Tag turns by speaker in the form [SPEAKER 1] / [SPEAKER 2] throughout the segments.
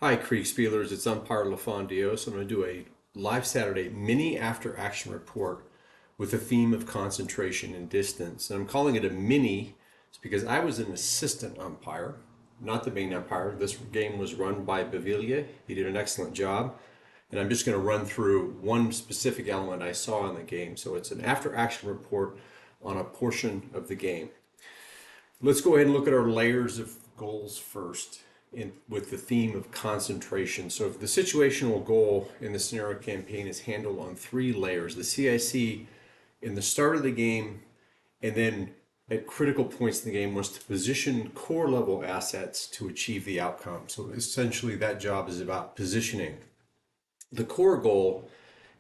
[SPEAKER 1] Hi, Kriegsspielers. It's umpire LaFondio. So I'm going to do a live Saturday mini after action report with the theme of concentration and distance. And I'm calling it a mini. It's because I was an assistant umpire, not the main umpire. This game was run by Baviglia. He did an excellent job. And I'm just going to run through one specific element I saw in the game. So it's an after action report on a portion of the game. Let's go ahead and look at our layers of goals first with the theme of concentration. So if the situational goal in the scenario campaign is handled on three layers, the CIC in the start of the game and then at critical points in the game wants to position core level assets to achieve the outcome. So essentially that job is about positioning. The core goal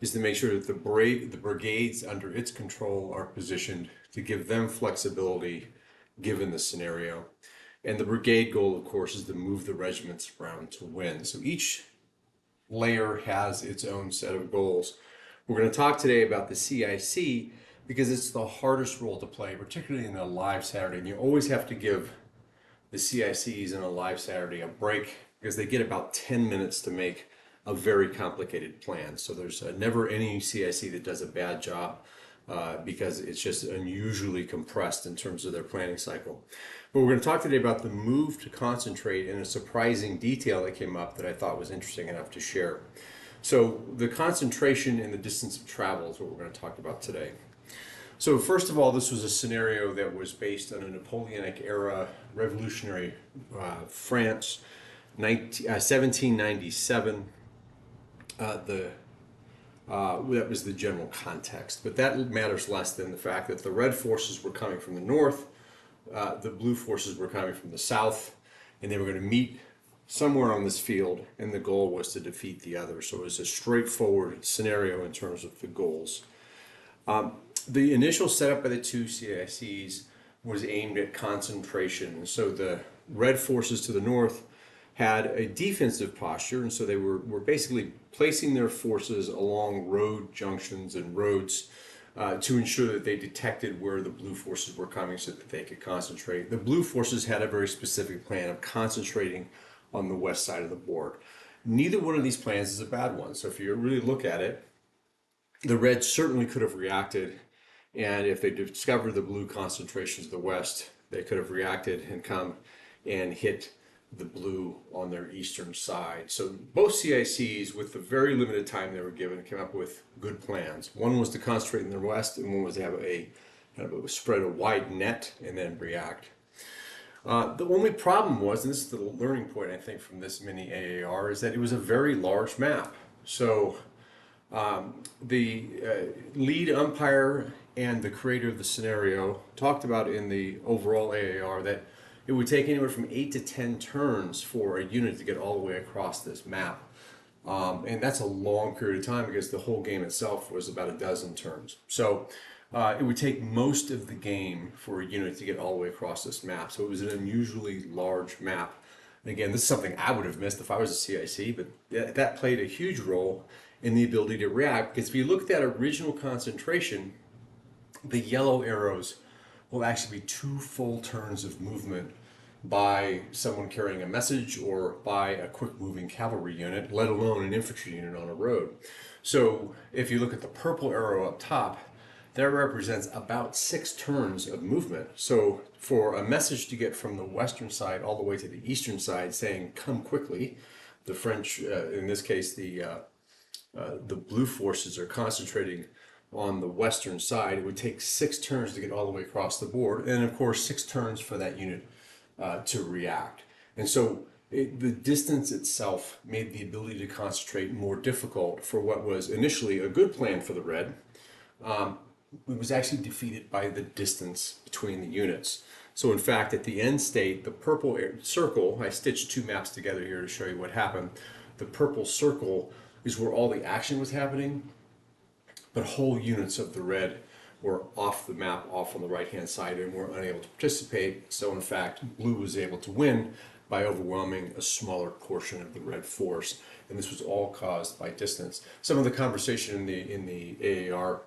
[SPEAKER 1] is to make sure that the brigades under its control are positioned to give them flexibility given the scenario. And the brigade goal, of course, is to move the regiments around to win. So each layer has its own set of goals. We're going to talk today about the CIC because it's the hardest role to play, particularly in a live Saturday. And you always have to give the CICs in a live Saturday a break because they get about 10 minutes to make a very complicated plan. So there's never any CIC that does a bad job because it's just unusually compressed in terms of their planning cycle. But we're going to talk today about the move to concentrate and a surprising detail that came up that I thought was interesting enough to share. So the concentration and the distance of travel is what we're going to talk about today. So first of all, this was a scenario that was based on a Napoleonic era revolutionary France, 1797. That was the general context, but that matters less than the fact that the red forces were coming from the north, the blue forces were coming from the south, and they were going to meet somewhere on this field, and the goal was to defeat the other. So it was a straightforward scenario in terms of the goals. The initial setup by the two CICs was aimed at concentration. So the red forces to the north had a defensive posture, and so they were basically placing their forces along road junctions and roads to ensure that they detected where the blue forces were coming so that they could concentrate. The blue forces had a very specific plan of concentrating on the west side of the board. Neither one of these plans is a bad one. So if you really look at it, the Reds certainly could have reacted, and if they discovered the blue concentrations of the west, they could have reacted and come and hit the blue on their eastern side. So both CICs, with the very limited time they were given, came up with good plans. One was to concentrate in the west, and one was to have a kind of spread a wide net and then react. The only problem was, and this is the learning point I think from this Mini-AAR, is that it was a very large map. So the lead umpire and the creator of the scenario talked about in the overall AAR that it would take anywhere from 8 to 10 turns for a unit to get all the way across this map. And that's a long period of time because the whole game itself was about a dozen turns. So it would take most of the game for a unit to get all the way across this map. So it was an unusually large map. And again, this is something I would have missed if I was a CIC, but that played a huge role in the ability to react. Because if you look at that original concentration, the yellow arrows will actually be 2 full turns of movement by someone carrying a message or by a quick moving cavalry unit, let alone an infantry unit on a road. So if you look at the purple arrow up top, that represents about 6 turns of movement. So for a message to get from the western side all the way to the eastern side saying, come quickly, the French, in this case, the blue forces are concentrating on the western side, it would take 6 turns to get all the way across the board, and of course 6 turns for that unit to react. And so the distance itself made the ability to concentrate more difficult for what was initially a good plan for the red. It was actually defeated by the distance between the units. So in fact, at the end state, the purple circle, I stitched 2 maps together here to show you what happened. The purple circle is where all the action was happening, but whole units of the red were off the map, off on the right-hand side, and were unable to participate. So in fact, blue was able to win by overwhelming a smaller portion of the red force, and this was all caused by distance. Some of the conversation in the AAR,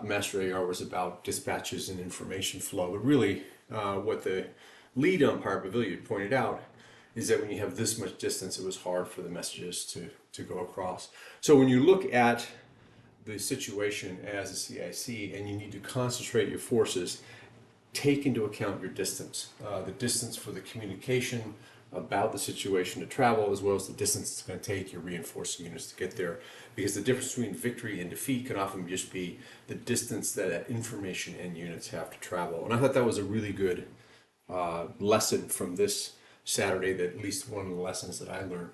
[SPEAKER 1] Master AAR, was about dispatches and information flow, but really what the lead umpire Pavilion pointed out is that when you have this much distance, it was hard for the messages to go across. So when you look at the situation as a CIC and you need to concentrate your forces, take into account your distance, the distance for the communication about the situation to travel, as well as the distance it's going to take your reinforcing units to get there. Because the difference between victory and defeat can often just be the distance that information and units have to travel. And I thought that was a really good lesson from this Saturday, that at least one of the lessons that I learned.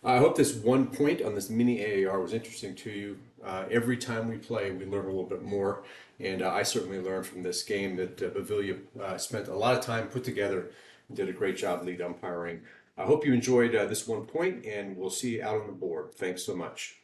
[SPEAKER 1] I hope this one point on this Mini-AAR was interesting to you. Every time we play, we learn a little bit more, and I certainly learned from this game that Bavilia spent a lot of time put together and did a great job lead umpiring. I hope you enjoyed this one point, and we'll see you out on the board. Thanks so much.